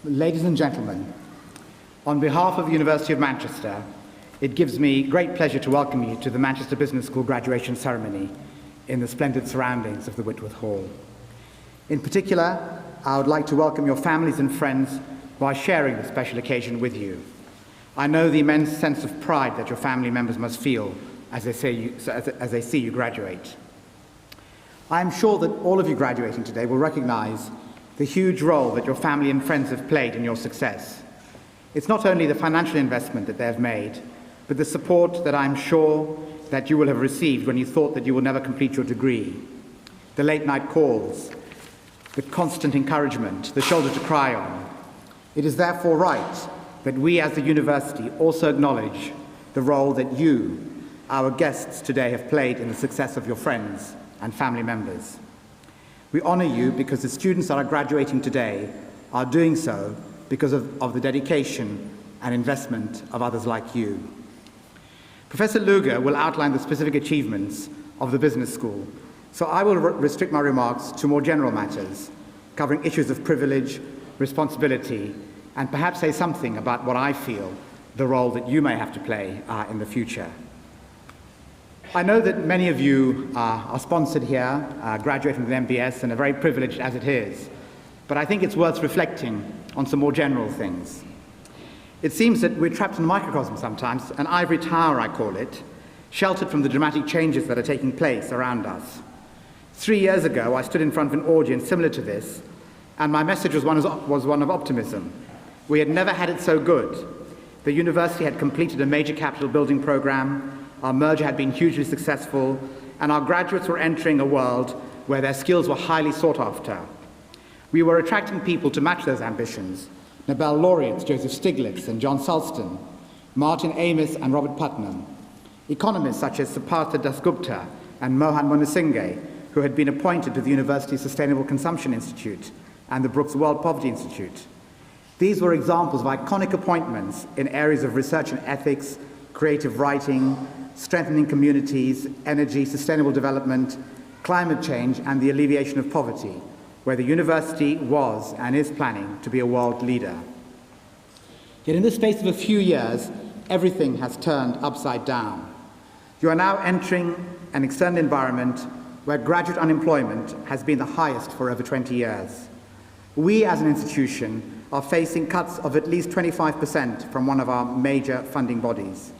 Ladies and gentlemen, on behalf of the University of Manchester, it gives me great pleasure to welcome you to the Manchester Business School graduation ceremony in the splendid surroundings of the Whitworth Hall. In particular, I would like to welcome your families and friends by sharing this special occasion with you. I know the immense sense of pride that your family members must feel as they see you graduate. I am sure that all of you graduating today will recognize the huge role that your family and friends have played in your success. It's not only the financial investment that they have made, but the support that I'm sure that you will have received when you thought that you will never complete your degree, the late night calls, the constant encouragement, the shoulder to cry on. It is therefore right that we as the university also acknowledge the role that you, our guests today, have played in the success of your friends and family members. We honor you because the students that are graduating today are doing so because of the dedication and investment of others like you. Professor Luger will outline the specific achievements of the business school, so I will restrict my remarks to more general matters, covering issues of privilege, responsibility, and perhaps say something about what I feel the role that you may have to play in the future. I know that many of you are sponsored here, graduating with an MBS, and are very privileged as it is. But I think it's worth reflecting on some more general things. It seems that we're trapped in a microcosm sometimes, an ivory tower I call it, sheltered from the dramatic changes that are taking place around us. 3 years ago, I stood in front of an audience similar to this, and my message was one of optimism. We had never had it so good. The university had completed a major capital building program, our merger had been hugely successful, and our graduates were entering a world where their skills were highly sought after. We were attracting people to match those ambitions. Nobel laureates Joseph Stiglitz and John Sulston, Martin Amis and Robert Putnam, economists such as Siddhartha Dasgupta and Mohan Munasinghe, who had been appointed to the University's Sustainable Consumption Institute and the Brooks World Poverty Institute. These were examples of iconic appointments in areas of research and ethics, creative writing, strengthening communities, energy, sustainable development, climate change, and the alleviation of poverty, where the university was and is planning to be a world leader. Yet in the space of a few years, everything has turned upside down. You are now entering an external environment where graduate unemployment has been the highest for over 20 years. We as an institution are facing cuts of at least 25% from one of our major funding bodies.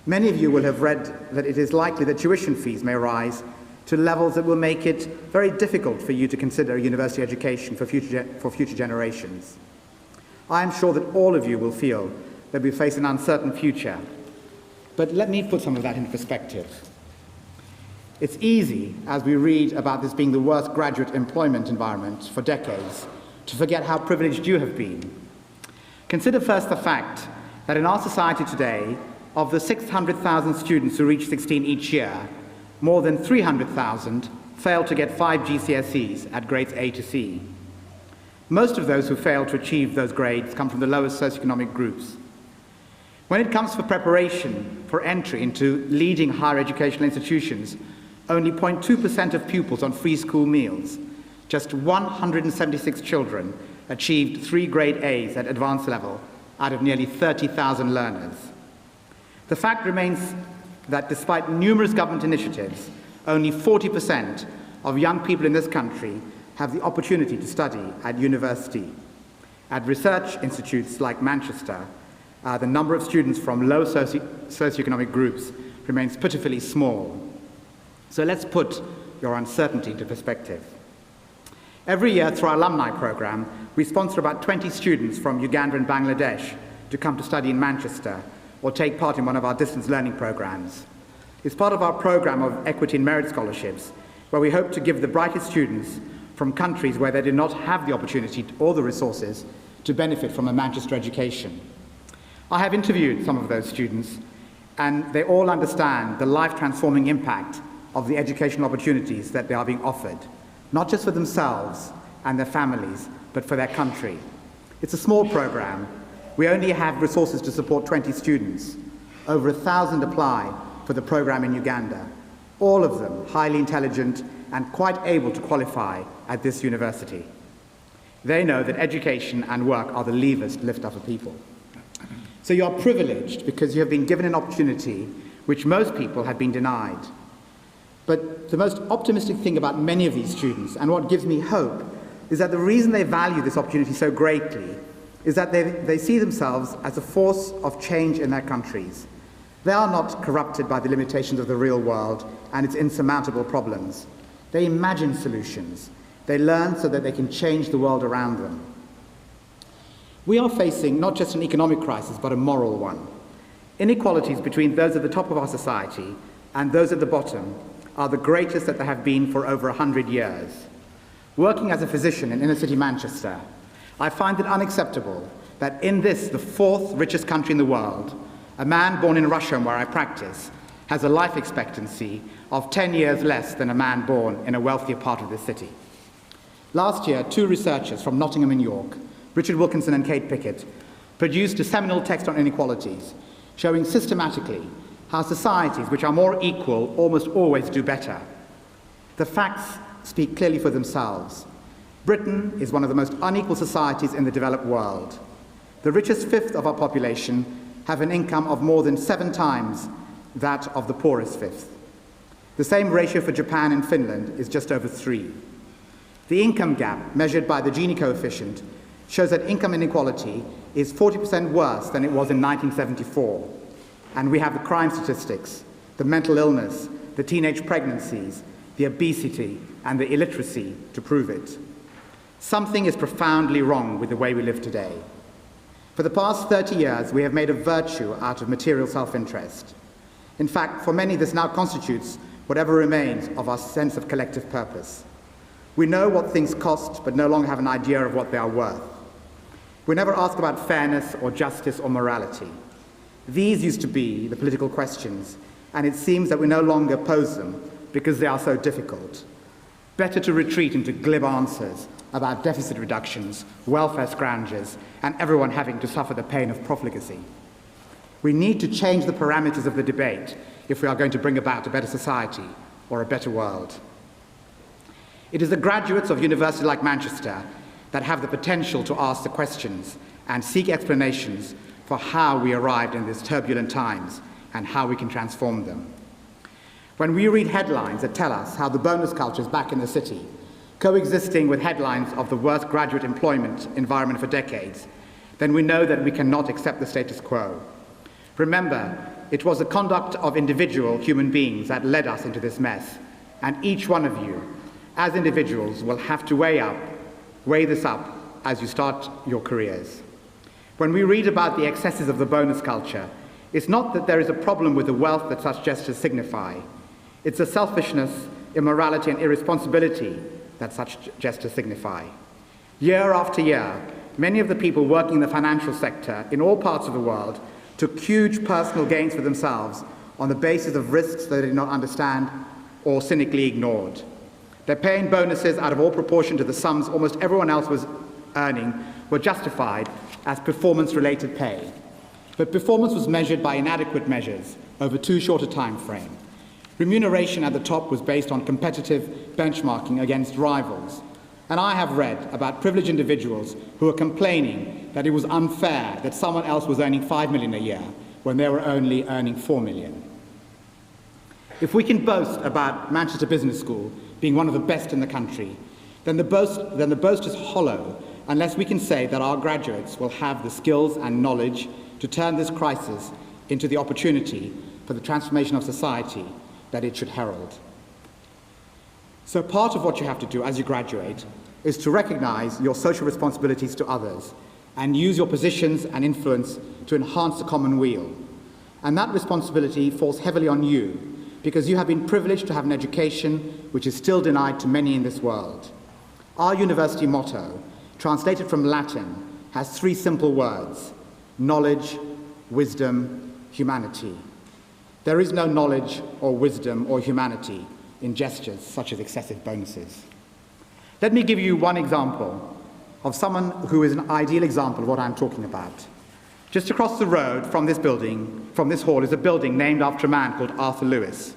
Many of you will have read that it is likely that tuition fees may rise to levels that will make it very difficult for you to consider a university education for future generations. I am sure that all of you will feel that we face an uncertain future, but let me put some of that into perspective. It's easy, as we read about this being the worst graduate employment environment for decades, to forget how privileged you have been. Consider first the fact that in our society today, of the 600,000 students who reach 16 each year, more than 300,000 fail to get 5 GCSEs at grades A to C. Most of those who fail to achieve those grades come from the lowest socioeconomic groups. When it comes for preparation for entry into leading higher educational institutions, only 0.2% of pupils on free school meals. Just 176 children achieved 3 grade A's at advanced level out of nearly 30,000 learners. The fact remains that despite numerous government initiatives, only 40% of young people in this country have the opportunity to study at university. At research institutes like Manchester, the number of students from low socioeconomic groups remains pitifully small. So let's put your uncertainty into perspective. Every year through our alumni program, we sponsor about 20 students from Uganda and Bangladesh to come to study in Manchester or take part in one of our distance learning programs. It's part of our program of Equity and Merit Scholarships, where we hope to give the brightest students from countries where they did not have the opportunity or the resources to benefit from a Manchester education. I have interviewed some of those students, and they all understand the life-transforming impact of the educational opportunities that they are being offered, not just for themselves and their families, but for their country. It's a small program. We only have resources to support 20 students. Over 1,000 apply for the program in Uganda, all of them highly intelligent and quite able to qualify at this university. They know that education and work are the levers to lift other people. So you are privileged because you have been given an opportunity which most people have been denied. But the most optimistic thing about many of these students, and what gives me hope, is that the reason they value this opportunity so greatly is that they see themselves as a force of change in their countries. They are not corrupted by the limitations of the real world and its insurmountable problems. They imagine solutions. They learn so that they can change the world around them. We are facing not just an economic crisis, but a moral one. Inequalities between those at the top of our society and those at the bottom are the greatest that there have been for over 100 years. Working as a physician in inner-city Manchester, I find it unacceptable that in this, the fourth richest country in the world, a man born in Russia, where I practice, has a life expectancy of 10 years less than a man born in a wealthier part of the city. Last year, two researchers from Nottingham and York, Richard Wilkinson and Kate Pickett, produced a seminal text on inequalities, showing systematically how societies which are more equal almost always do better. The facts speak clearly for themselves. Britain is one of the most unequal societies in the developed world. The richest fifth of our population have an income of more than 7 times that of the poorest fifth. The same ratio for Japan and Finland is just over 3. The income gap, measured by the Gini coefficient, shows that income inequality is 40% worse than it was in 1974. And we have the crime statistics, the mental illness, the teenage pregnancies, the obesity, and the illiteracy to prove it. Something is profoundly wrong with the way we live today. For the past 30 years, we have made a virtue out of material self-interest. In fact, for many, this now constitutes whatever remains of our sense of collective purpose. We know what things cost, but no longer have an idea of what they are worth. We never ask about fairness or justice or morality. These used to be the political questions, and it seems that we no longer pose them because they are so difficult. Better to retreat into glib answers about deficit reductions, welfare scroungers, and everyone having to suffer the pain of profligacy. We need to change the parameters of the debate if we are going to bring about a better society or a better world. It is the graduates of universities like Manchester that have the potential to ask the questions and seek explanations for how we arrived in these turbulent times and how we can transform them. When we read headlines that tell us how the bonus culture is back in the city, coexisting with headlines of the worst graduate employment environment for decades, then we know that we cannot accept the status quo. Remember, it was the conduct of individual human beings that led us into this mess, and each one of you, as individuals, will have to weigh this up as you start your careers. When we read about the excesses of the bonus culture, it's not that there is a problem with the wealth that such gestures signify. It's the selfishness, immorality, and irresponsibility that such gestures signify. Year after year, many of the people working in the financial sector in all parts of the world took huge personal gains for themselves on the basis of risks they did not understand or cynically ignored. Their pay and bonuses, out of all proportion to the sums almost everyone else was earning, were justified as performance-related pay. But performance was measured by inadequate measures over too short a time frame. Remuneration at the top was based on competitive benchmarking against rivals. And I have read about privileged individuals who were complaining that it was unfair that someone else was earning 5 million a year when they were only earning 4 million. If we can boast about Manchester Business School being one of the best in the country, then the boast is hollow unless we can say that our graduates will have the skills and knowledge to turn this crisis into the opportunity for the transformation of society that it should herald. So part of what you have to do as you graduate is to recognize your social responsibilities to others and use your positions and influence to enhance the common weal. And that responsibility falls heavily on you because you have been privileged to have an education which is still denied to many in this world. Our university motto, translated from Latin, has 3 simple words: knowledge, wisdom, humanity. There is no knowledge or wisdom or humanity in gestures such as excessive bonuses. Let me give you one example of someone who is an ideal example of what I'm talking about. Just across the road from this building, from this hall, is a building named after a man called Arthur Lewis.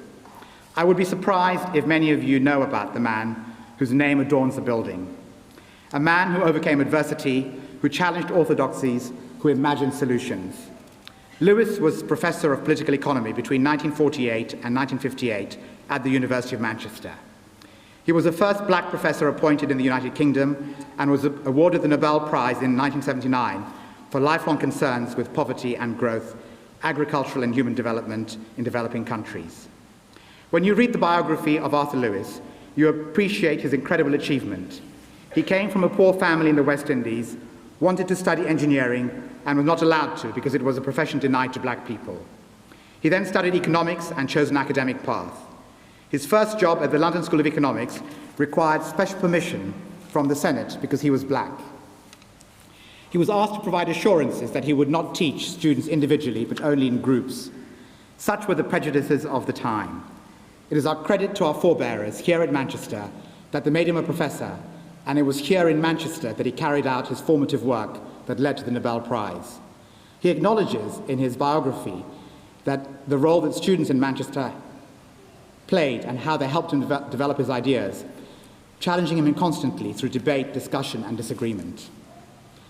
I would be surprised if many of you know about the man whose name adorns the building. a man who overcame adversity, who challenged orthodoxies, who imagined solutions. Lewis was professor of political economy between 1948 and 1958 at the University of Manchester. He was the first black professor appointed in the United Kingdom and was awarded the Nobel Prize in 1979 for lifelong concerns with poverty and growth, agricultural and human development in developing countries. When you read the biography of Arthur Lewis, you appreciate his incredible achievement. He came from a poor family in the West Indies, wanted to study engineering, and was not allowed to because it was a profession denied to black people. He then studied economics and chose an academic path. His first job at the London School of Economics required special permission from the Senate because he was black. He was asked to provide assurances that he would not teach students individually, but only in groups. Such were the prejudices of the time. It is our credit to our forebearers here at Manchester that they made him a professor, and it was here in Manchester that he carried out his formative work that led to the Nobel Prize. He acknowledges in his biography that the role that students in Manchester played and how they helped him develop his ideas, challenging him constantly through debate, discussion, and disagreement.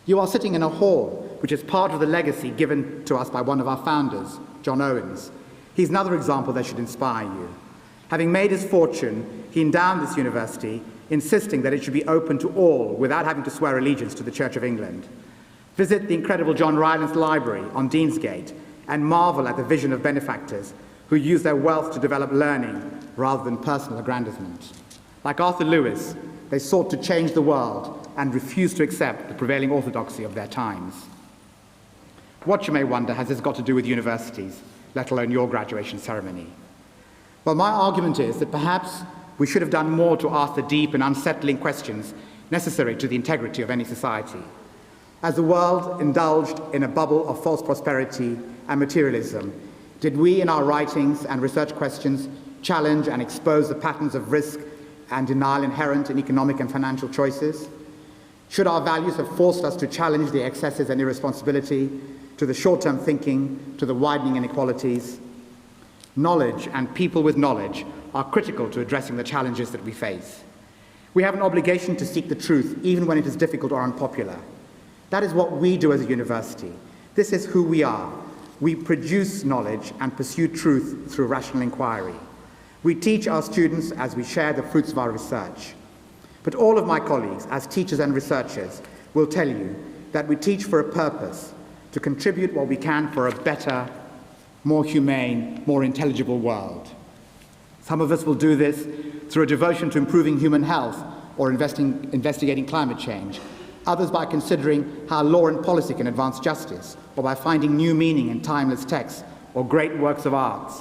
You are sitting in a hall which is part of the legacy given to us by one of our founders, John Owens. He's another example that should inspire you. Having made his fortune, he endowed this university, insisting that it should be open to all without having to swear allegiance to the Church of England. Visit the incredible John Rylands Library on Deansgate and marvel at the vision of benefactors who use their wealth to develop learning rather than personal aggrandizement. Like Arthur Lewis, they sought to change the world and refused to accept the prevailing orthodoxy of their times. What, you may wonder, has this got to do with universities, let alone your graduation ceremony? Well, my argument is that perhaps we should have done more to ask the deep and unsettling questions necessary to the integrity of any society. As the world indulged in a bubble of false prosperity and materialism, did we in our writings and research questions challenge and expose the patterns of risk and denial inherent in economic and financial choices? Should our values have forced us to challenge the excesses and irresponsibility, to the short-term thinking, to the widening inequalities? Knowledge and people with knowledge are critical to addressing the challenges that we face. We have an obligation to seek the truth, even when it is difficult or unpopular. That is what we do as a university. This is who we are. We produce knowledge and pursue truth through rational inquiry. We teach our students as we share the fruits of our research. But all of my colleagues, as teachers and researchers, will tell you that we teach for a purpose, to contribute what we can for a better, more humane, more intelligible world. Some of us will do this through a devotion to improving human health or investigating climate change. Others by considering how law and policy can advance justice, or by finding new meaning in timeless texts or great works of art.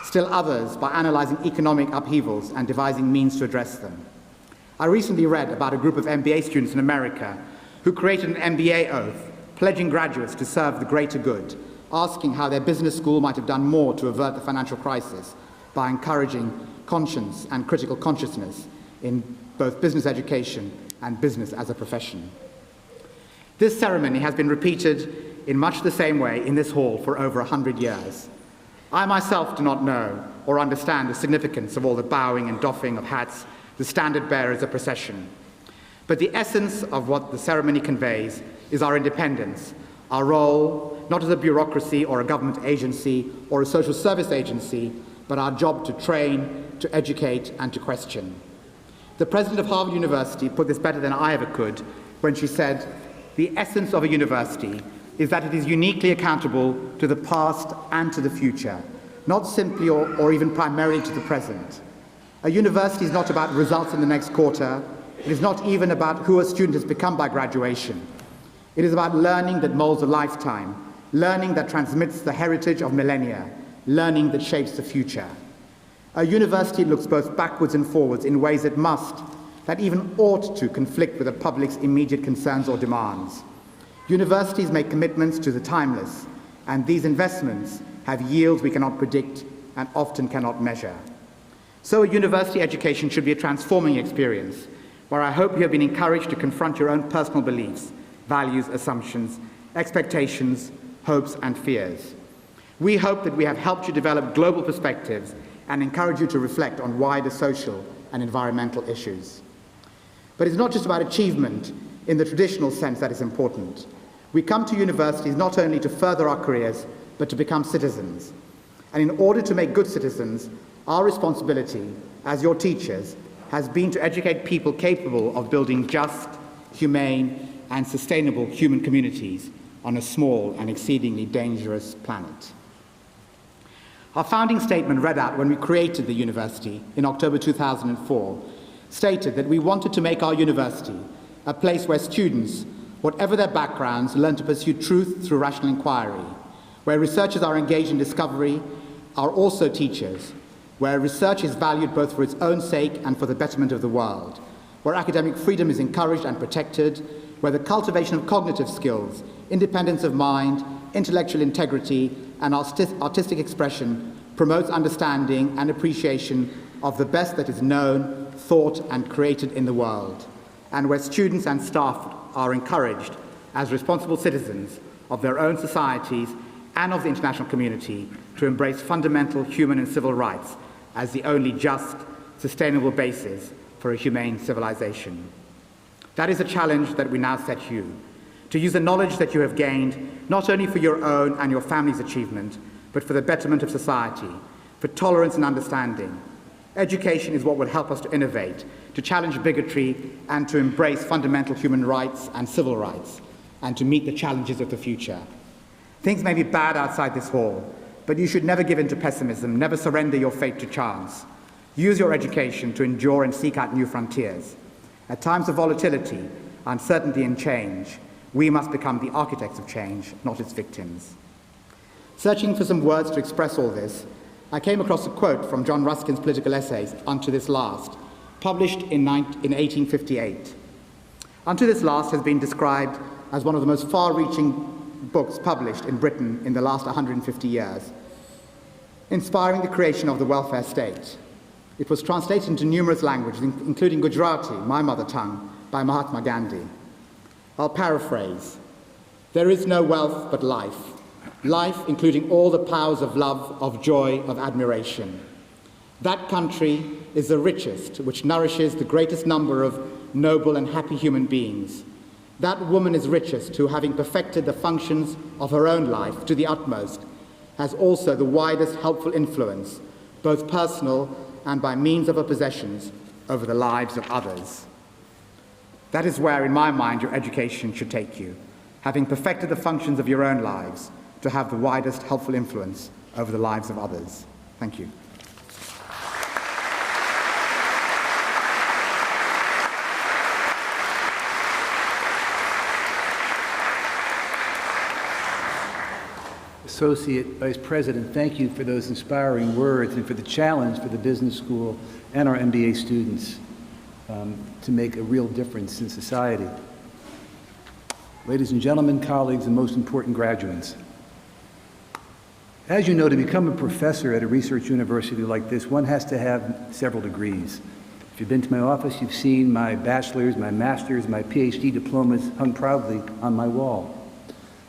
Still others by analyzing economic upheavals and devising means to address them. I recently read about a group of MBA students in America who created an MBA oath, pledging graduates to serve the greater good, asking how their business school might have done more to avert the financial crisis by encouraging conscience and critical consciousness in both business education and business as a profession. This ceremony has been repeated in much the same way in this hall for over 100 years. I myself do not know or understand the significance of all the bowing and doffing of hats, the standard bearers of procession. But the essence of what the ceremony conveys is our independence, our role not as a bureaucracy or a government agency or a social service agency, but our job to train, to educate, and to question. The president of Harvard University put this better than I ever could when she said, "The essence of a university is that it is uniquely accountable to the past and to the future, not simply or even primarily to the present. A university is not about results in the next quarter. It is not even about who a student has become by graduation. It is about learning that molds a lifetime, learning that transmits the heritage of millennia, learning that shapes the future. A university looks both backwards and forwards in ways that must, that even ought to conflict with the public's immediate concerns or demands. Universities make commitments to the timeless, and these investments have yields we cannot predict and often cannot measure. So a university education should be a transforming experience, where I hope you have been encouraged to confront your own personal beliefs, values, assumptions, expectations, hopes, and fears. We hope that we have helped you develop global perspectives and encourage you to reflect on wider social and environmental issues. But it's not just about achievement in the traditional sense that is important. We come to universities not only to further our careers, but to become citizens. And in order to make good citizens, our responsibility as your teachers has been to educate people capable of building just, humane, and sustainable human communities on a small and exceedingly dangerous planet. Our founding statement, read out when we created the university in October 2004, stated that we wanted to make our university a place where students, whatever their backgrounds, learn to pursue truth through rational inquiry, where researchers are engaged in discovery, are also teachers, where research is valued both for its own sake and for the betterment of the world, where academic freedom is encouraged and protected, where the cultivation of cognitive skills, independence of mind, intellectual integrity, and artistic expression promotes understanding and appreciation of the best that is known, thought, and created in the world, and where students and staff are encouraged as responsible citizens of their own societies and of the international community to embrace fundamental human and civil rights as the only just, sustainable basis for a humane civilization. That is a challenge that we now set you, to use the knowledge that you have gained not only for your own and your family's achievement, but for the betterment of society, for tolerance and understanding. Education is what will help us to innovate, to challenge bigotry, and to embrace fundamental human rights and civil rights, and to meet the challenges of the future. Things may be bad outside this hall, but you should never give in to pessimism, never surrender your fate to chance. Use your education to endure and seek out new frontiers. At times of volatility, uncertainty, and change, we must become the architects of change, not its victims. Searching for some words to express all this, I came across a quote from John Ruskin's political essays, Unto This Last, published in 1858. Unto This Last has been described as one of the most far-reaching books published in Britain in the last 150 years, inspiring the creation of the welfare state. It was translated into numerous languages, including Gujarati, my mother tongue, by Mahatma Gandhi. I'll paraphrase. There is no wealth but life. Life, including all the powers of love, of joy, of admiration. That country is the richest, which nourishes the greatest number of noble and happy human beings. That woman is richest, who, having perfected the functions of her own life to the utmost, has also the widest helpful influence, both personal and by means of her possessions, over the lives of others. That is where, in my mind, your education should take you, having perfected the functions of your own lives, to have the widest helpful influence over the lives of others. Thank you. Associate Vice President, thank you for those inspiring words and for the challenge for the business school and our MBA students to make a real difference in society. Ladies and gentlemen, colleagues, and most important graduates, as you know, to become a professor at a research university like this, one has to have several degrees. If you've been to my office, you've seen my bachelor's, my master's, my PhD diplomas hung proudly on my wall.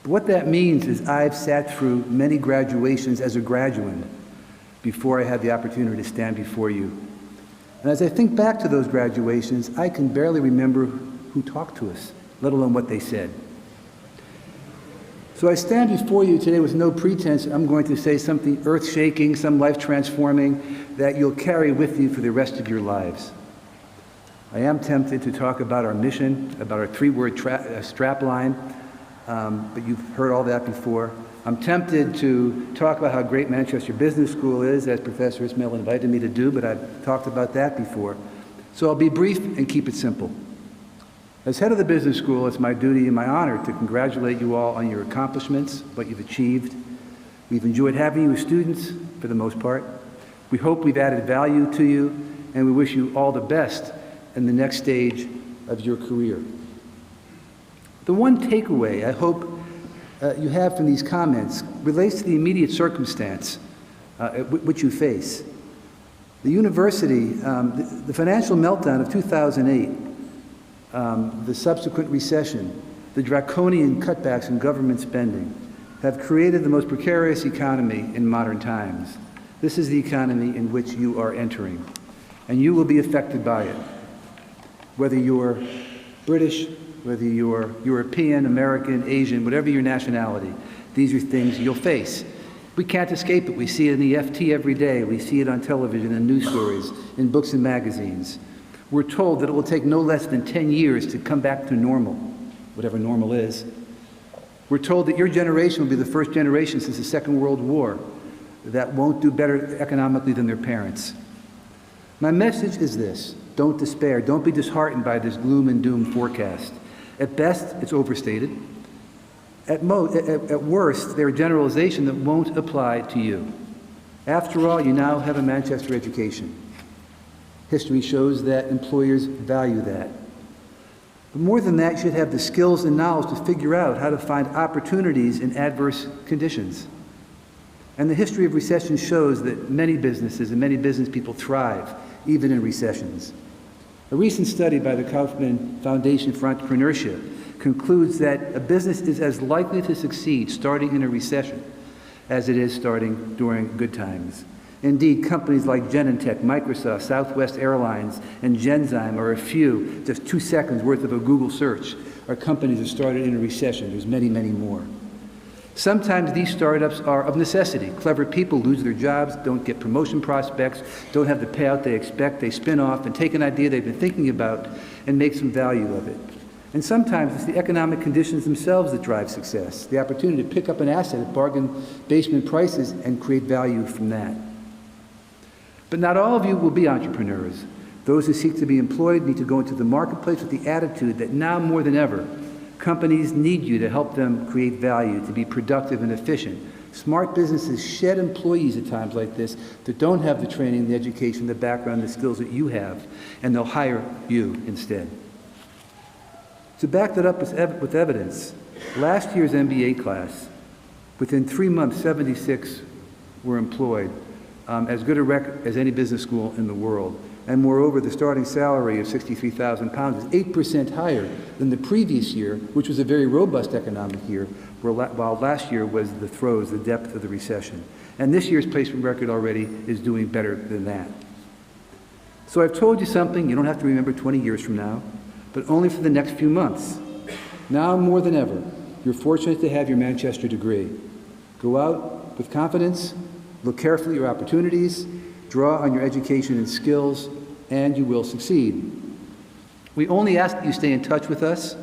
But what that means is I've sat through many graduations as a graduate before I had the opportunity to stand before you. And as I think back to those graduations, I can barely remember who talked to us, let alone what they said. So I stand before you today with no pretense I'm going to say something earth-shaking, some life-transforming that you'll carry with you for the rest of your lives. I am tempted to talk about our mission, about our three-word strapline, but you've heard all that before. I'm tempted to talk about how great Manchester Business School is, as Professor Ismail invited me to do, but I've talked about that before. So I'll be brief and keep it simple. As head of the business school, it's my duty and my honor to congratulate you all on your accomplishments, what you've achieved. We've enjoyed having you as students, for the most part. We hope we've added value to you, and we wish you all the best in the next stage of your career. The one takeaway I hope you have from these comments relates to the immediate circumstance which you face. The university, the financial meltdown of 2008, the subsequent recession, the draconian cutbacks in government spending have created the most precarious economy in modern times. This is the economy in which you are entering, and you will be affected by it. Whether you're British, whether you're European, American, Asian, whatever your nationality, these are things you'll face. We can't escape it. We see it in the FT every day. We see it on television and news stories, in books and magazines. We're told that it will take no less than 10 years to come back to normal, whatever normal is. We're told that your generation will be the first generation since the Second World War that won't do better economically than their parents. My message is this: don't despair. Don't be disheartened by this gloom and doom forecast. At best, it's overstated. At worst, they're a generalization that won't apply to you. After all, you now have a Manchester education. History shows that employers value that. But more than that, you should have the skills and knowledge to figure out how to find opportunities in adverse conditions. And the history of recession shows that many businesses and many business people thrive, even in recessions. A recent study by the Kaufman Foundation for Entrepreneurship concludes that a business is as likely to succeed starting in a recession as it is starting during good times. Indeed, companies like Genentech, Microsoft, Southwest Airlines, and Genzyme are a few, just 2 seconds worth of a Google search, are companies that started in a recession. There's many, many more. Sometimes these startups are of necessity. Clever people lose their jobs, don't get promotion prospects, don't have the payout they expect. They spin off and take an idea they've been thinking about and make some value of it. And sometimes it's the economic conditions themselves that drive success, the opportunity to pick up an asset at bargain basement prices and create value from that. But not all of you will be entrepreneurs. Those who seek to be employed need to go into the marketplace with the attitude that now more than ever, companies need you to help them create value, to be productive and efficient. Smart businesses shed employees at times like this that don't have the training, the education, the background, the skills that you have, and they'll hire you instead. To back that up with evidence, last year's MBA class, within 3 months, 76 were employed, as good a record as any business school in the world. And moreover, the starting salary of £63,000 is 8% higher than the previous year, which was a very robust economic year, while last year was the throes, the depth of the recession. And this year's placement record already is doing better than that. So I've told you something you don't have to remember 20 years from now, but only for the next few months. Now more than ever, you're fortunate to have your Manchester degree. Go out with confidence, look carefully at your opportunities, draw on your education and skills, and you will succeed. We only ask that you stay in touch with us.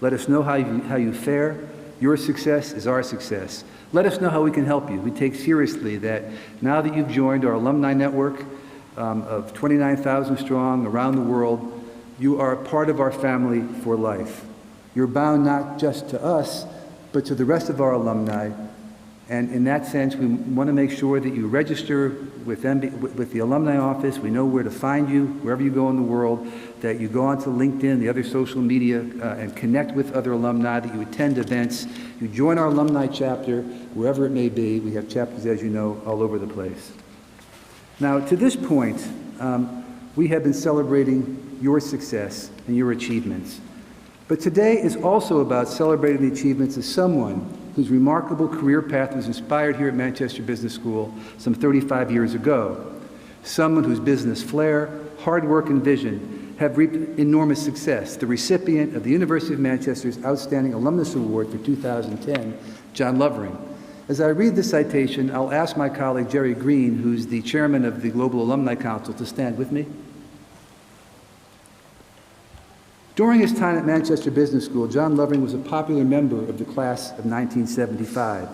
Let us know how you fare. Your success is our success. Let us know how we can help you. We take seriously that now that you've joined our alumni network of 29,000 strong around the world, you are a part of our family for life. You're bound not just to us, but to the rest of our alumni. And in that sense, we want to make sure that you register with the alumni office. We know where to find you, wherever you go in the world, that you go onto LinkedIn, the other social media, and connect with other alumni, that you attend events. You join our alumni chapter, wherever it may be. We have chapters, as you know, all over the place. Now, to this point, we have been celebrating your success and your achievements. But today is also about celebrating the achievements of someone whose remarkable career path was inspired here at Manchester Business School some 35 years ago. Someone whose business flair, hard work, and vision have reaped enormous success. The recipient of the University of Manchester's Outstanding Alumnus Award for 2010, John Lovering. As I read this citation, I'll ask my colleague Jerry Green, who's the chairman of the Global Alumni Council, to stand with me. During his time at Manchester Business School, John Lovering was a popular member of the class of 1975,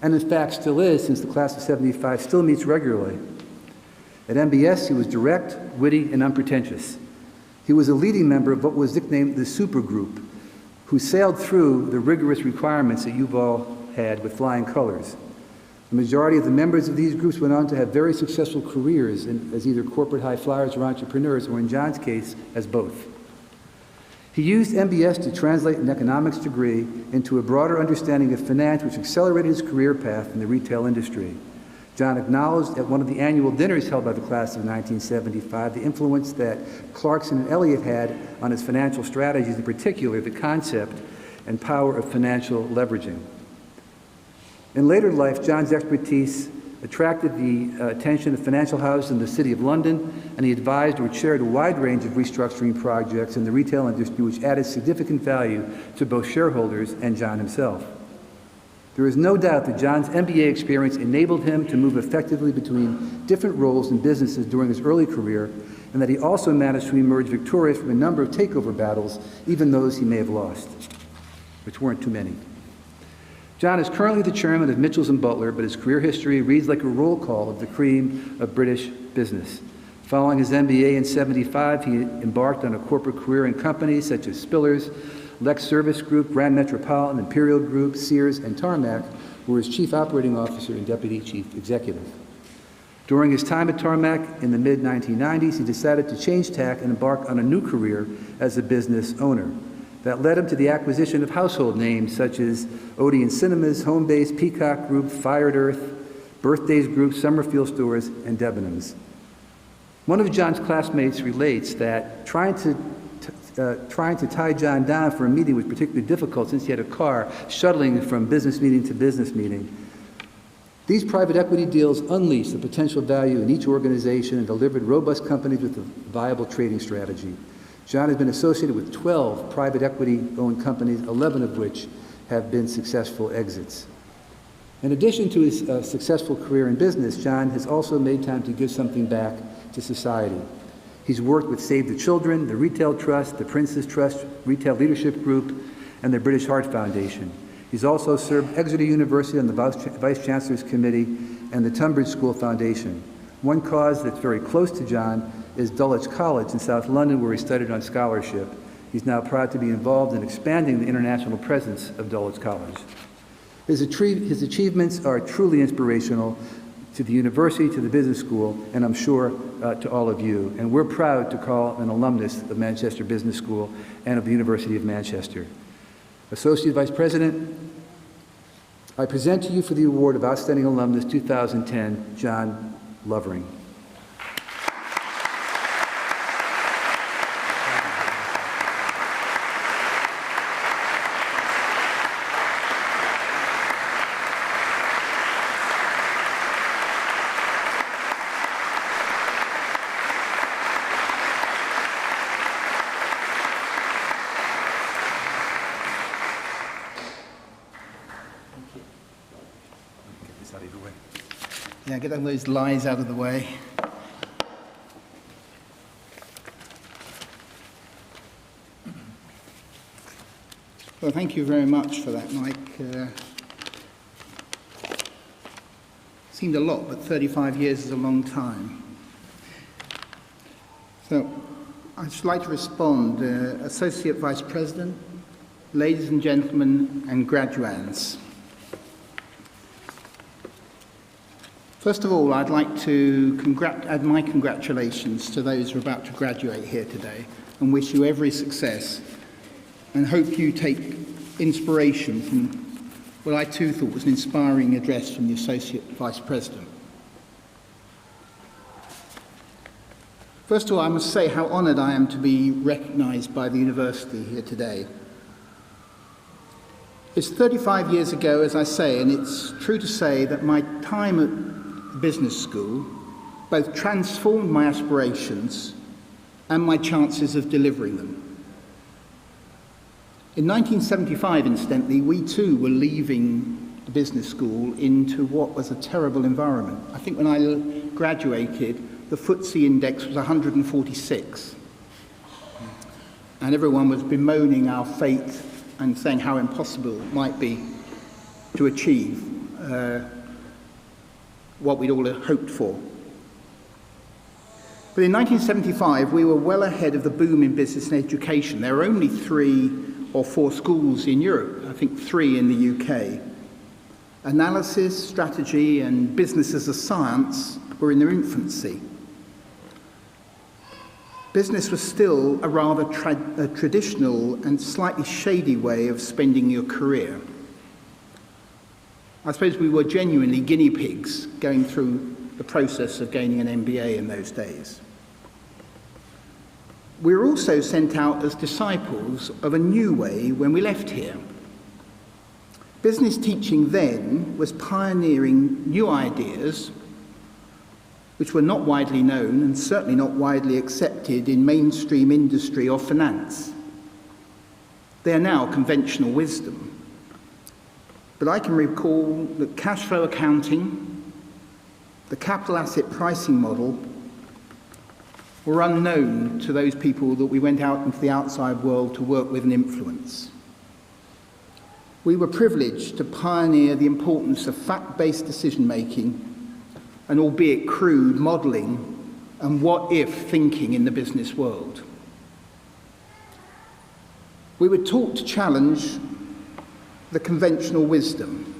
and in fact still is, since the class of 75 still meets regularly. At MBS, he was direct, witty, and unpretentious. He was a leading member of what was nicknamed the Supergroup, who sailed through the rigorous requirements that you've all had with flying colors. The majority of the members of these groups went on to have very successful careers as either corporate high flyers or entrepreneurs, or in John's case, as both. He used MBS to translate an economics degree into a broader understanding of finance, which accelerated his career path in the retail industry. John acknowledged at one of the annual dinners held by the class of 1975 the influence that Clarkson and Elliott had on his financial strategies, in particular the concept and power of financial leveraging. In later life, John's expertise attracted the attention of financial houses in the City of London, and he advised or chaired a wide range of restructuring projects in the retail industry which added significant value to both shareholders and John himself. There is no doubt that John's MBA experience enabled him to move effectively between different roles in businesses during his early career, and that he also managed to emerge victorious from a number of takeover battles, even those he may have lost, which weren't too many. John is currently the chairman of Mitchells & Butler, but his career history reads like a roll call of the cream of British business. Following his MBA in '75, he embarked on a corporate career in companies such as Spillers, Lex Service Group, Grand Metropolitan, Imperial Group, Sears, and Tarmac, where he was chief operating officer and deputy chief executive. During his time at Tarmac in the mid-1990s, he decided to change tack and embark on a new career as a business owner. That led him to the acquisition of household names such as Odeon Cinemas, Homebase, Peacock Group, Fired Earth, Birthdays Group, Summerfield Stores, and Debenhams. One of John's classmates relates that trying to tie John down for a meeting was particularly difficult since he had a car shuttling from business meeting to business meeting. These private equity deals unleashed the potential value in each organization and delivered robust companies with a viable trading strategy. John has been associated with 12 private equity-owned companies, 11 of which have been successful exits. In addition to his successful career in business, John has also made time to give something back to society. He's worked with Save the Children, the Retail Trust, the Prince's Trust Retail Leadership Group, and the British Heart Foundation. He's also served Exeter University on the Vice Chancellor's Committee and the Tunbridge School Foundation. One cause that's very close to John is Dulwich College in South London, where he studied on scholarship. He's now proud to be involved in expanding the international presence of Dulwich College. His achievements are truly inspirational to the university, to the business school, and I'm sure to all of you. And we're proud to call an alumnus of Manchester Business School and of the University of Manchester. Associate Vice President, I present to you for the award of Outstanding Alumnus 2010, John Lovering. Yeah, get all those lies out of the way. Well, thank you very much for that, Mike. Seemed a lot, but 35 years is a long time. So, I'd just like to respond. Associate Vice President, ladies and gentlemen, and graduands. First of all, I'd like to add my congratulations to those who are about to graduate here today and wish you every success and hope you take inspiration from what I too thought was an inspiring address from the Associate Vice President. First of all, I must say how honoured I am to be recognised by the university here today. It's 35 years ago, as I say, and it's true to say that my time at business school both transformed my aspirations and my chances of delivering them. In 1975, incidentally, we too were leaving the business school into what was a terrible environment. I think when I graduated, the FTSE index was 146. And everyone was bemoaning our fate and saying how impossible it might be to achieve what we'd all hoped for. But in 1975, we were well ahead of the boom in business and education. There were only 3 or 4 schools in Europe, I think 3 in the UK. Analysis, strategy, and business as a science were in their infancy. Business was still a rather traditional and slightly shady way of spending your career. I suppose we were genuinely guinea pigs going through the process of gaining an MBA in those days. We were also sent out as disciples of a new way when we left here. Business teaching then was pioneering new ideas which were not widely known and certainly not widely accepted in mainstream industry or finance. They are now conventional wisdom. But I can recall that cash flow accounting, the capital asset pricing model, were unknown to those people that we went out into the outside world to work with and influence. We were privileged to pioneer the importance of fact-based decision-making and, albeit crude, modelling and what-if thinking in the business world. We were taught to challenge the conventional wisdom.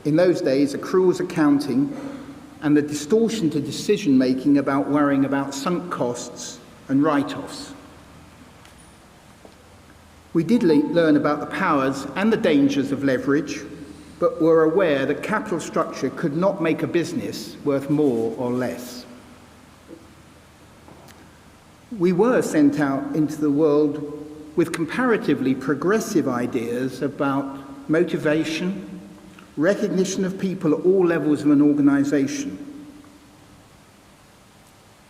In those days, accruals accounting and the distortion to decision-making about worrying about sunk costs and write-offs. We did learn about the powers and the dangers of leverage, but were aware that capital structure could not make a business worth more or less. We were sent out into the world with comparatively progressive ideas about motivation, recognition of people at all levels of an organisation.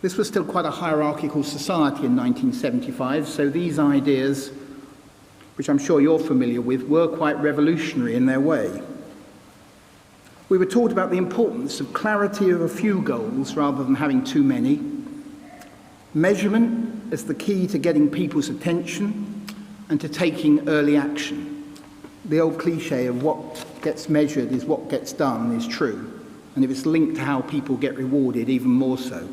This was still quite a hierarchical society in 1975, so these ideas, which I'm sure you're familiar with, were quite revolutionary in their way. We were taught about the importance of clarity of a few goals rather than having too many, measurement as the key to getting people's attention and to taking early action. The old cliche of what gets measured is what gets done is true, and if it's linked to how people get rewarded, even more so.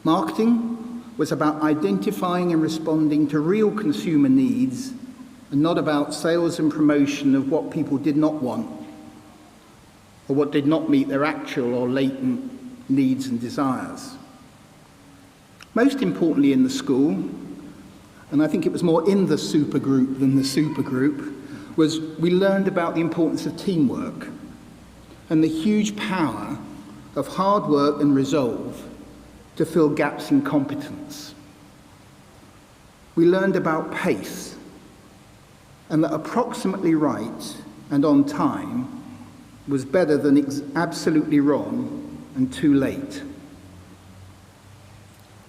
Marketing was about identifying and responding to real consumer needs and not about sales and promotion of what people did not want or what did not meet their actual or latent needs and desires. Most importantly in the school, and I think it was more in the supergroup than the supergroup, was we learned about the importance of teamwork and the huge power of hard work and resolve to fill gaps in competence. We learned about pace and that approximately right and on time was better than absolutely wrong and too late.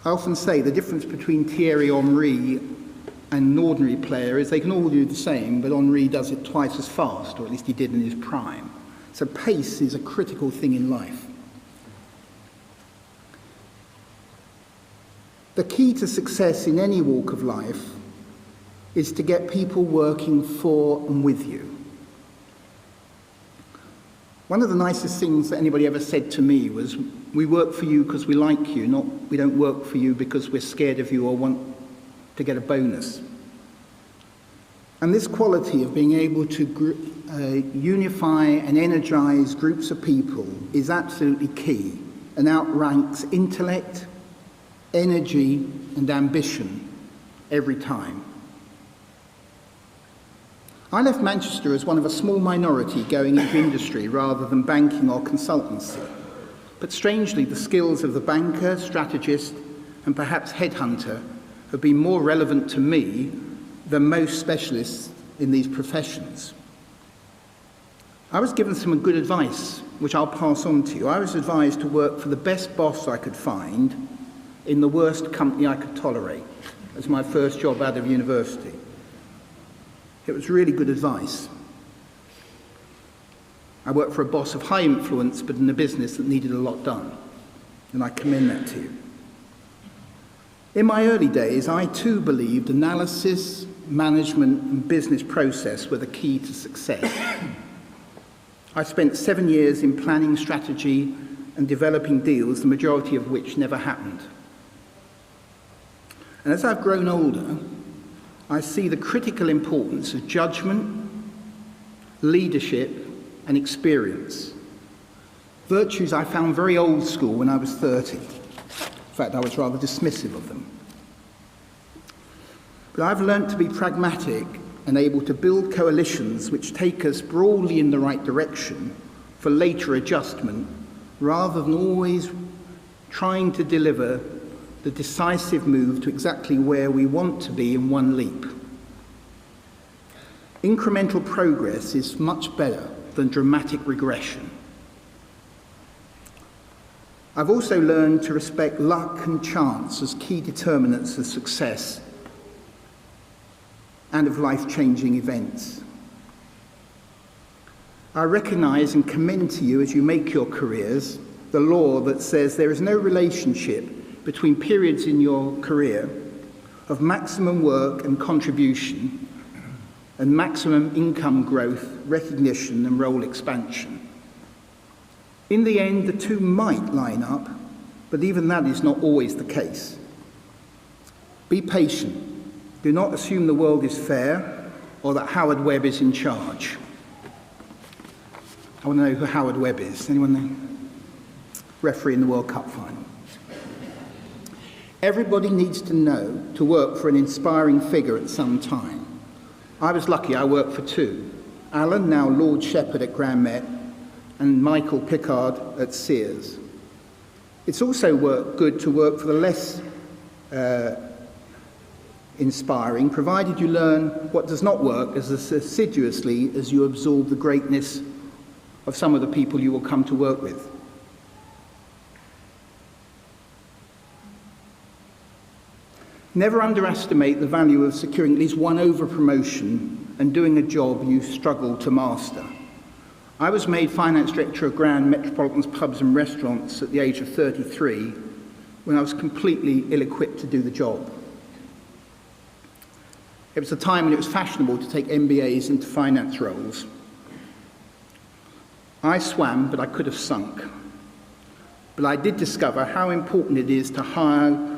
I often say the difference between Thierry Henry and an ordinary player is they can all do the same, but Henry does it twice as fast, or at least he did in his prime. So pace is a critical thing in life. The key to success in any walk of life is to get people working for and with you. One of the nicest things that anybody ever said to me was, we work for you because we like you, not we don't work for you because we're scared of you or want to get a bonus. And this quality of being able to unify and energize groups of people is absolutely key and outranks intellect, energy, and ambition every time. I left Manchester as one of a small minority going into industry rather than banking or consultancy. But strangely, the skills of the banker, strategist, and perhaps headhunter have been more relevant to me than most specialists in these professions. I was given some good advice, which I'll pass on to you. I was advised to work for the best boss I could find in the worst company I could tolerate. As my first job out of university. It was really good advice. I worked for a boss of high influence, but in a business that needed a lot done, and I commend that to you. In my early days, I too believed analysis, management, and business process were the key to success. I spent 7 years in planning strategy and developing deals, the majority of which never happened. And as I've grown older, I see the critical importance of judgment, leadership, and experience. Virtues I found very old school when I was 30. In fact, I was rather dismissive of them. But I've learnt to be pragmatic and able to build coalitions which take us broadly in the right direction for later adjustment, rather than always trying to deliver the decisive move to exactly where we want to be in one leap. Incremental progress is much better than dramatic regression. I've also learned to respect luck and chance as key determinants of success and of life-changing events. I recognise and commend to you as you make your careers the law that says there is no relationship between periods in your career of maximum work and contribution and maximum income growth, recognition and role expansion. In the end, the two might line up, but even that is not always the case. Be patient. Do not assume the world is fair or that Howard Webb is in charge. I want to know who Howard Webb is. Anyone know? Referee in the World Cup final. Everybody needs to know to work for an inspiring figure at some time. I was lucky, I worked for two. Alan, now Lord Shepherd at Grand Met, and Michael Pickard at Sears. It's also good to work for the less inspiring, provided you learn what does not work as assiduously as you absorb the greatness of some of the people you will come to work with. Never underestimate the value of securing at least one over-promotion and doing a job you struggle to master. I was made finance director of Grand Metropolitan's Pubs and Restaurants at the age of 33 when I was completely ill-equipped to do the job. It was a time when it was fashionable to take MBAs into finance roles. I swam, but I could have sunk. But I did discover how important it is to hire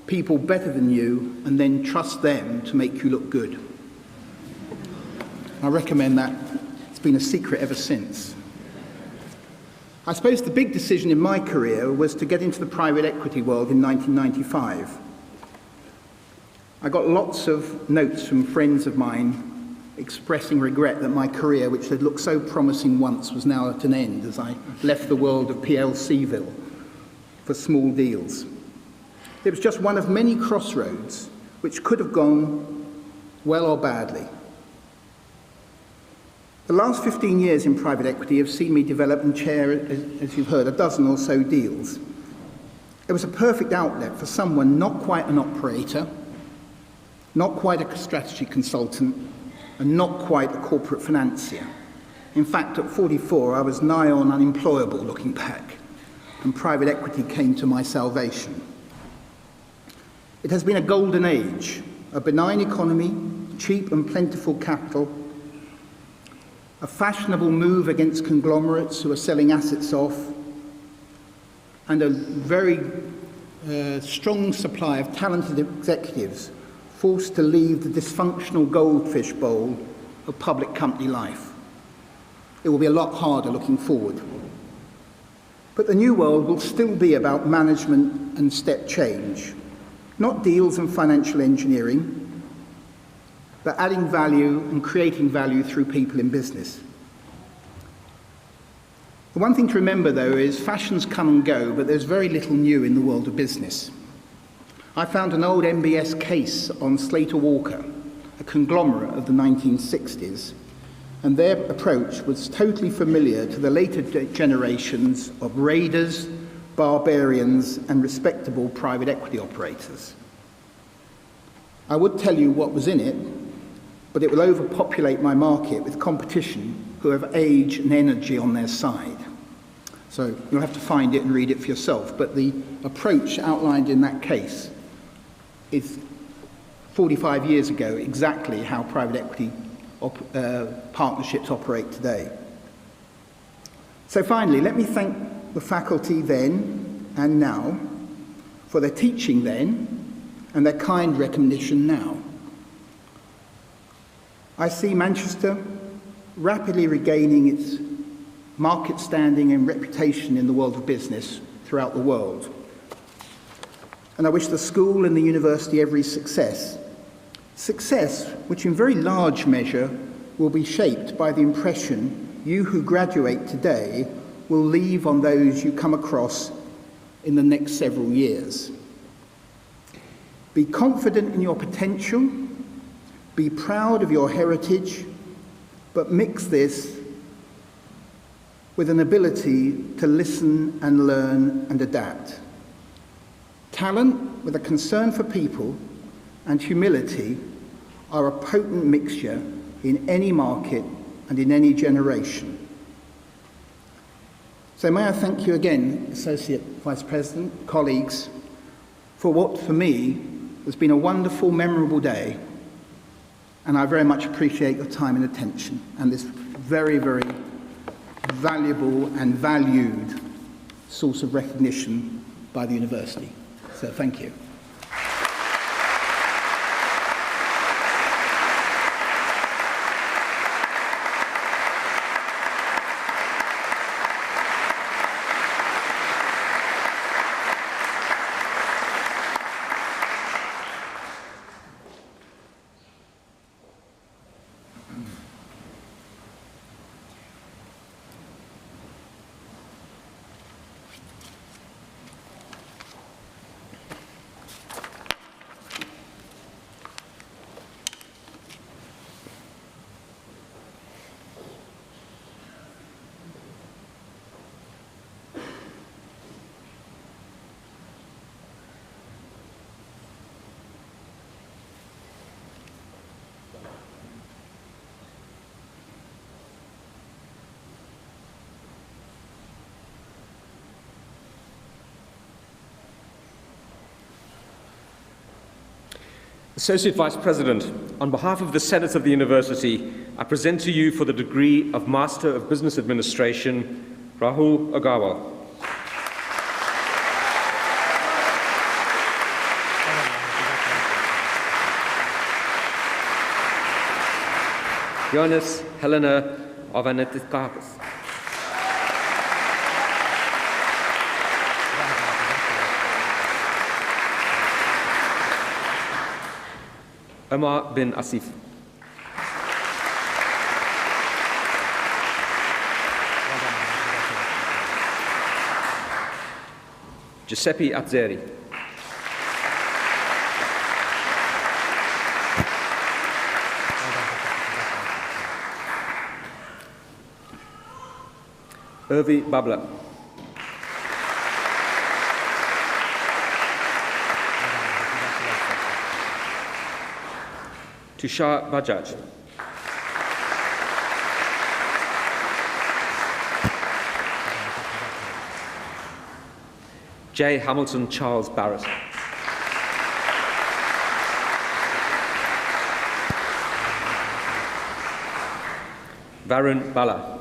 people better than you and then trust them to make you look good. I recommend that. It's been a secret ever since. I suppose the big decision in my career was to get into the private equity world in 1995. I got lots of notes from friends of mine expressing regret that my career, which had looked so promising once, was now at an end as I left the world of PLCville for small deals. It was just one of many crossroads which could have gone well or badly. The last 15 years in private equity have seen me develop and chair, as you've heard, a dozen or so deals. It was a perfect outlet for someone not quite an operator, not quite a strategy consultant, and not quite a corporate financier. In fact, at 44, I was nigh on unemployable looking back, and private equity came to my salvation. It has been a golden age, a benign economy, cheap and plentiful capital, a fashionable move against conglomerates who are selling assets off, and a very strong supply of talented executives forced to leave the dysfunctional goldfish bowl of public company life. It will be a lot harder looking forward. But the new world will still be about management and step change, not deals and financial engineering, but adding value and creating value through people in business. The one thing to remember, though, is fashions come and go, but there's very little new in the world of business. I found an old MBS case on Slater Walker, a conglomerate of the 1960s, and their approach was totally familiar to the later generations of raiders, barbarians, and respectable private equity operators. I would tell you what was in it, but it will overpopulate my market with competition who have age and energy on their side. So you'll have to find it and read it for yourself. But the approach outlined in that case is 45 years ago exactly how private equity partnerships operate today. So finally, let me thank the faculty then and now for their teaching then and their kind recognition now. I see Manchester rapidly regaining its market standing and reputation in the world of business throughout the world. And I wish the school and the university every success. Success which in very large measure will be shaped by the impression you who graduate today will leave on those you come across in the next several years. Be confident in your potential, be proud of your heritage, but mix this with an ability to listen and learn and adapt. Talent with a concern for people and humility are a potent mixture in any market and in any generation. So may I thank you again, Associate Vice President, colleagues, for what for me has been a wonderful, memorable day, and I very much appreciate your time and attention and this very, very valuable and valued source of recognition by the university. So thank you. Associate Vice President, on behalf of the Senate of the University, I present to you for the degree of Master of Business Administration, Rahul Agarwal. Jonas Helena Ovanetikakis. Omar bin Asif. Giuseppe Azzeri. Irvi Babla. Tushar Bajaj. J. Hamilton Charles Barrett. Varun Bala.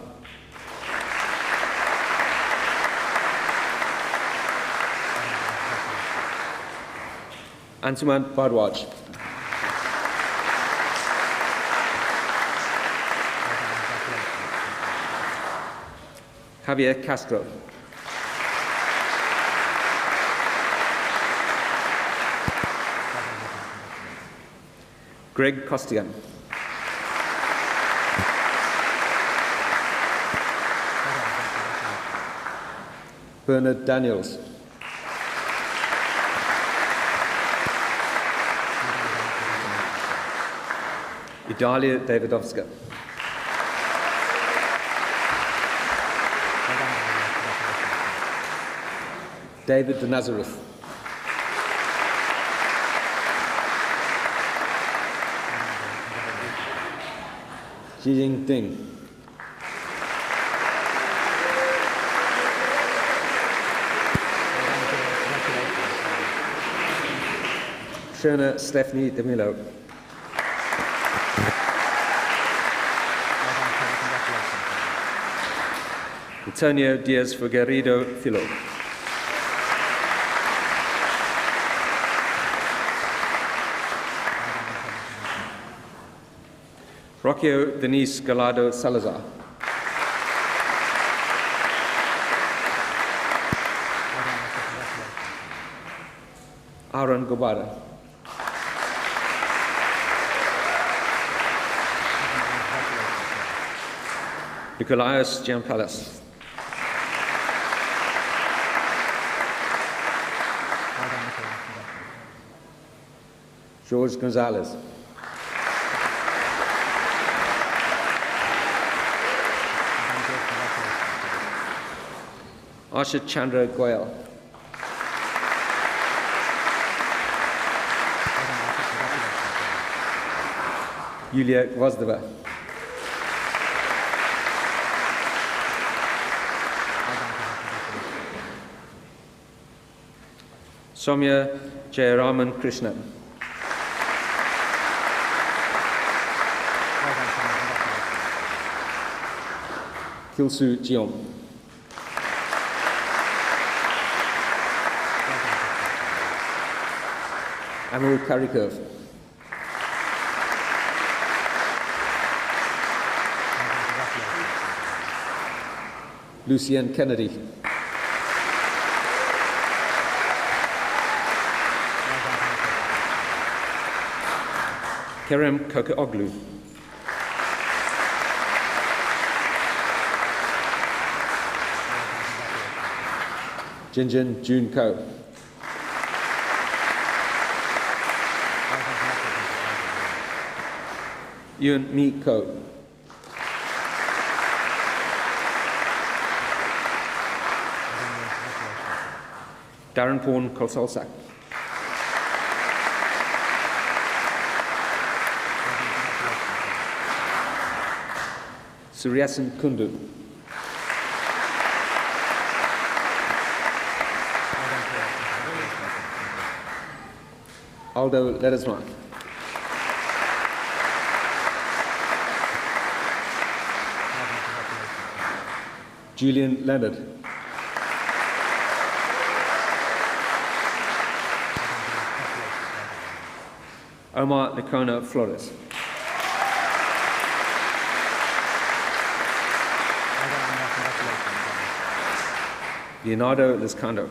Ansuman Bhardwaj. Javier Castro. Greg Costigan. Bernard Daniels. Idalia Davidovska. David de Nazareth. Jing Ding. Shona Stephanie DeMilo. Antonio Diaz Figueiredo Filo. Rocio Denise Gallardo Salazar. Aaron Gobada. Nikolaios Giampalas. George Gonzalez. Asha Chandra Goyal. Yulia Gvozdova. Soumya Jayaraman Krishnan. Kilsu Jiom. Amul Karikov. Lucienne Kennedy. Kerem Kokeoglu. Jinjin Jun Ko. Yun Mi Ko. Darren Porn Kolsolsak. Suryasan Kundu. Aldo Ledesma. Julian Leonard. Omar Nicona Flores. Leonardo Liscando.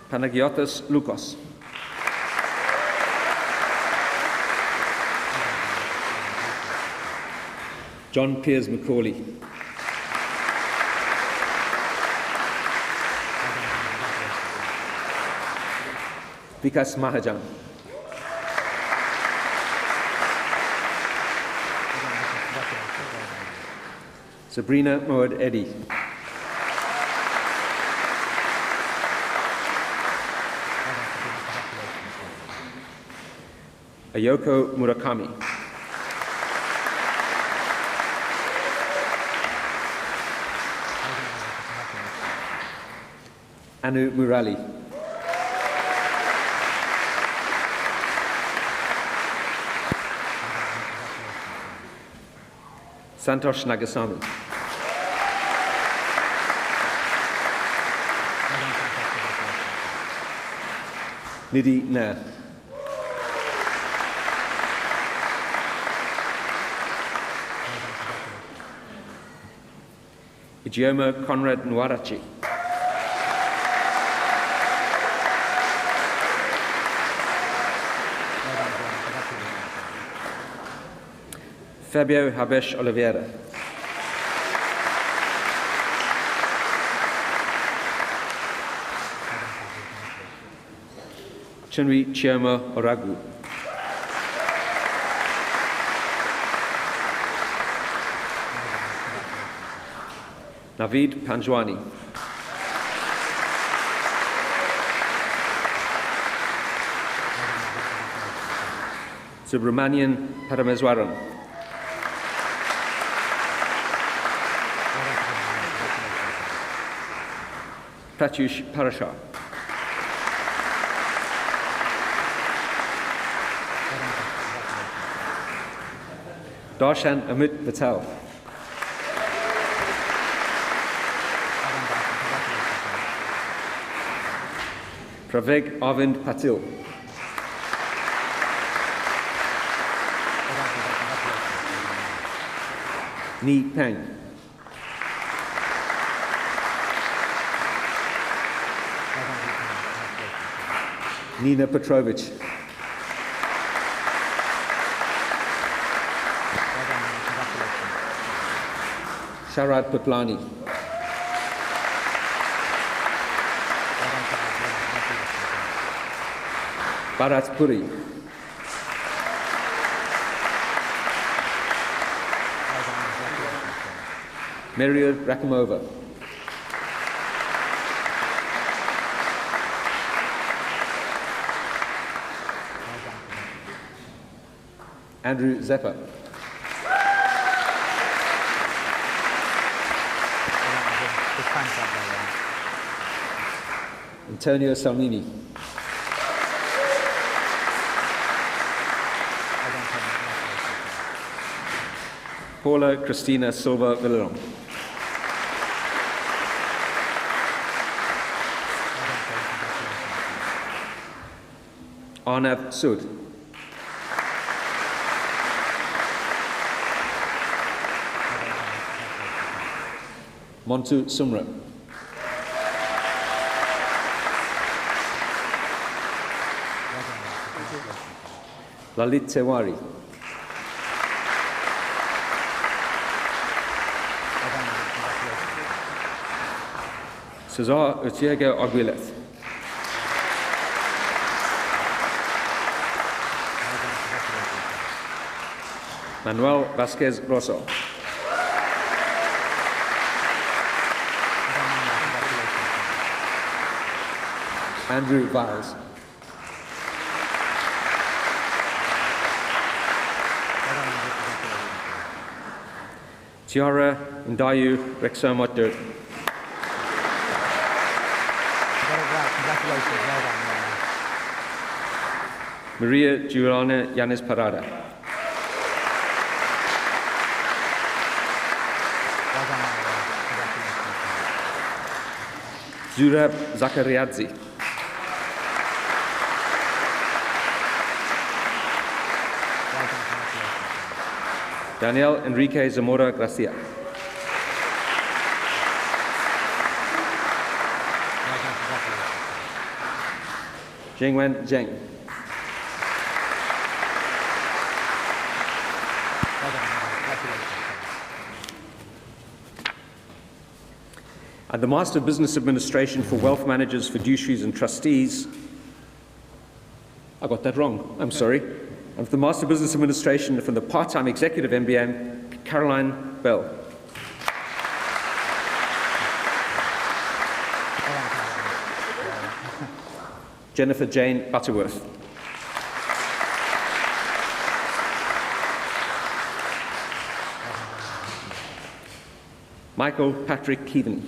Panagiotis Lukos. John Piers Macaulay. Vikas Mahajan. Sabrina Moed Eddy. Ayoko Murakami. Anu Murali. Santosh Nagasamy. Nidhi Nair. Ijeoma Conrad Nwarachi. Fabio Habesh Oliveira. Chinwe Chioma Oragu. Naveed Panjwani. Subramanian Parameswaran. Pratyush Parashar. Darshan Amit Patel. Praveg Arvind Patil. Ni Peng. Nina Petrovich. Sharad Paplani. Bharat Puri. Maria Rakimova. Andrew Zepper. Antonio Salmini. Paula Cristina Silva Villeron. Arnav Sood. Montu Sumra. Lalit Tewari. Cesar Utiego Aguilez. Manuel Vasquez Rosso. Andrew Viles. Tiara Ndayu Rexoma Durden. Maria Giuliana Yanis Parada. Zurab Zakariadzi. Daniel Enrique Zamora Gracia. Jingwen Zheng. And the Master of Business Administration for Wealth Managers, Fiduciaries and Trustees, I got that wrong, I'm sorry. And for the Master of Business Administration for the part-time Executive MBA, Caroline Bell. Jennifer Jane Butterworth. Michael Patrick Keevan.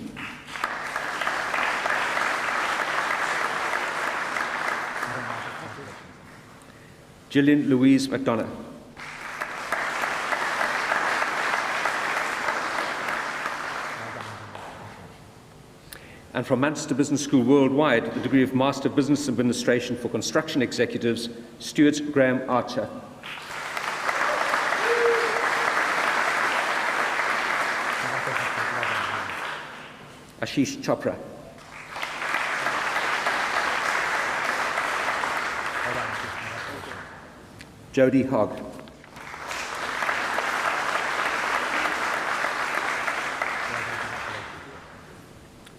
Gillian Louise McDonough. And from Manchester Business School Worldwide, the degree of Master of Business Administration for Construction Executives, Stuart Graham Archer. Ashish Chopra. Jody Hogg.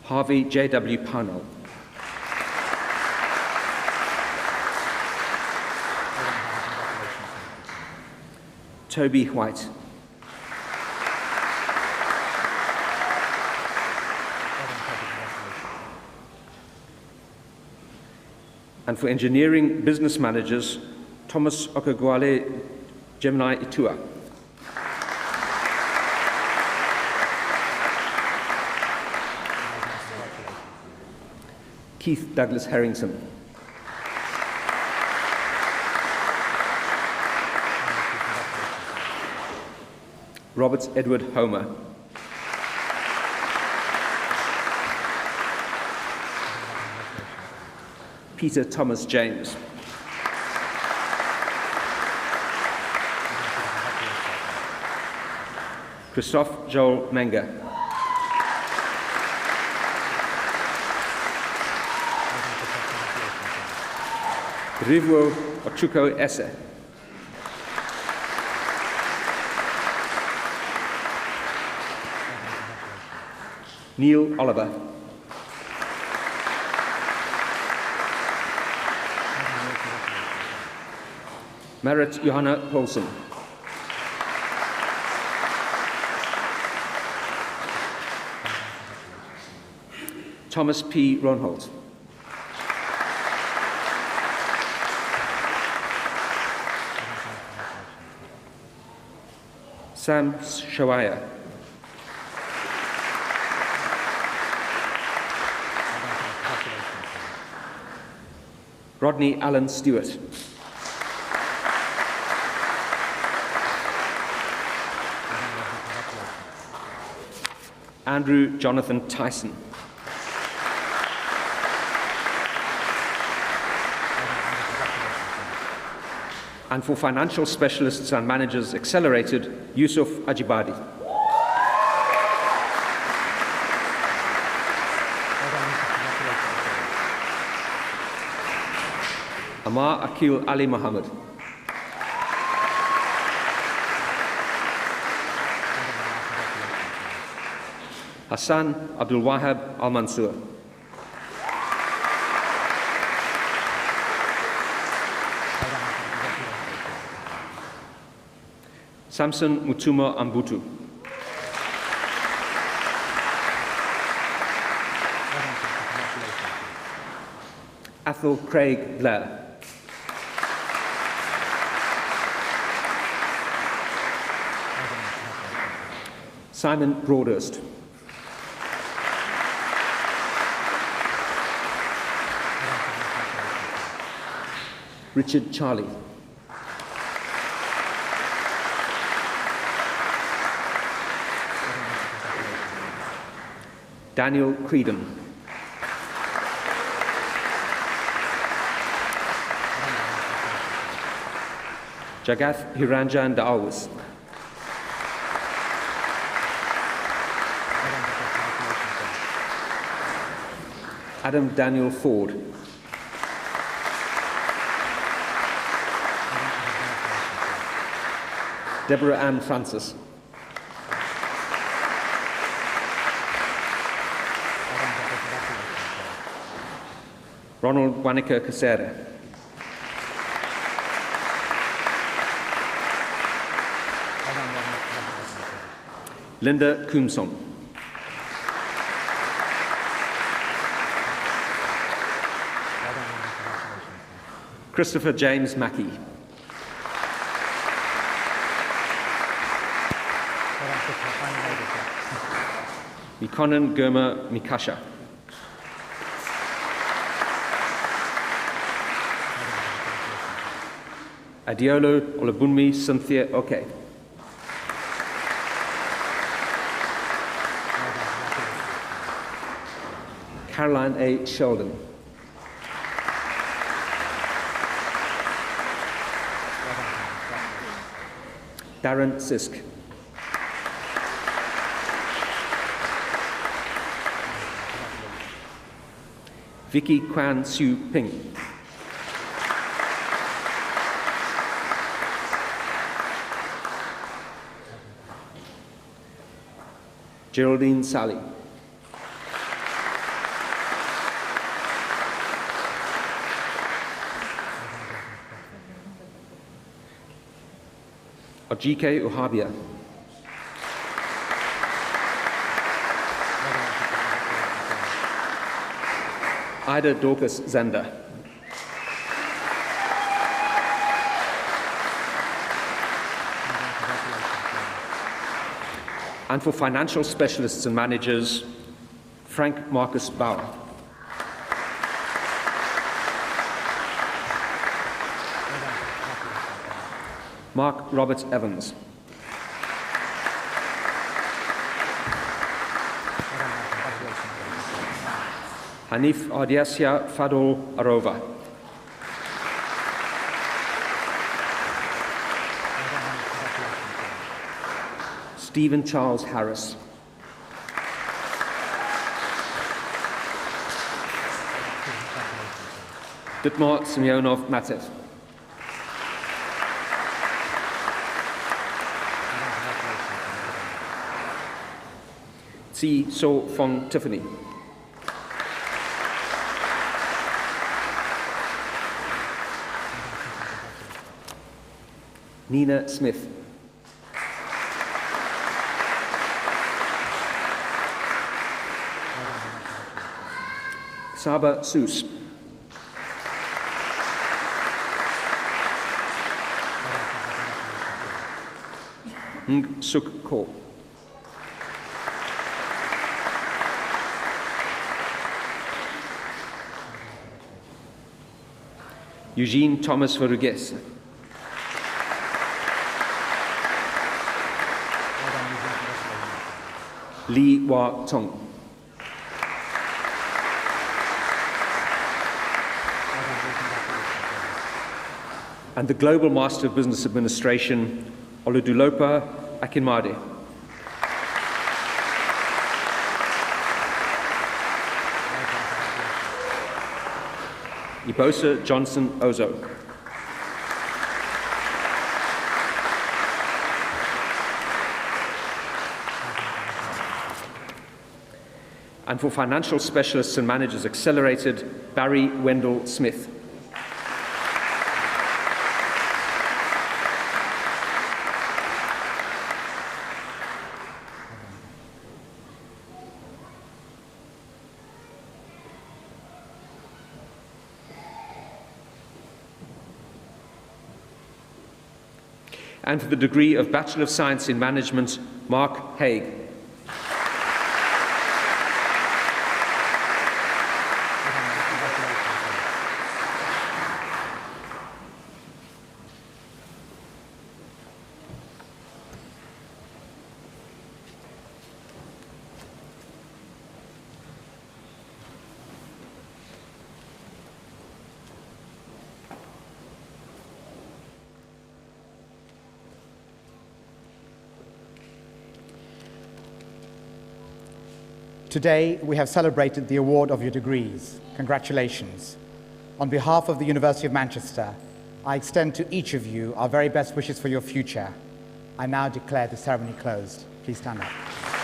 Harvey J.W. Parnell. Toby White. And for engineering business managers, Thomas Okagwale Gemini Itua. Keith Douglas Harrington. Robert Edward Homer. Peter Thomas James. Christophe Joel Menga. Rivuo Ochuko Esse. Neil Oliver. Marit Johanna Paulsen. Thomas P. Ronholt. Sam Shawaya. Rodney Allen Stewart. Andrew Jonathan Tyson. And for Financial Specialists and Managers Accelerated, Yusuf Ajibadi. Amar Akil Ali Muhammad. Hassan Abdul Wahab Al Mansour. Samson Mutuma Ambutu. Athol Craig Blair. Simon Broadhurst. Richard Charlie. Daniel Creedon. Jagath Hiranjan Daawis. Adam Daniel Ford. Deborah Ann Francis. Ronald Wanaka Casera. Linda Kumson. Christopher James Mackey. Mikonan Gurma Mikasha. Adiolo Olabunmi Cynthia Oke. Caroline A. Sheldon. Darren Sisk. Vicky Kwan Siu Ping. Geraldine Sally. Ojike Uhabia. Ida Dorcas Zender. And for Financial Specialists and Managers, Frank Marcus Bauer. Mark Roberts Evans. Hanif Ardiasia Fadol Arova. Stephen Charles Harris. Dietmar Semyonov Matev. Tsi So Fong Tiffany. Nina Smith. Saba Soos. Ng Suk Ko. Eugene Thomas Verugese. Lee Wa Tong. And the Global Master of Business Administration, Oludulopa Akinmade. Ibosa Johnson Ozo. And for Financial Specialists and Managers Accelerated, Barry Wendell Smith. And for the degree of Bachelor of Science in Management, Mark Haig. Today, we have celebrated the award of your degrees. Congratulations. On behalf of the University of Manchester, I extend to each of you our very best wishes for your future. I now declare the ceremony closed. Please stand up.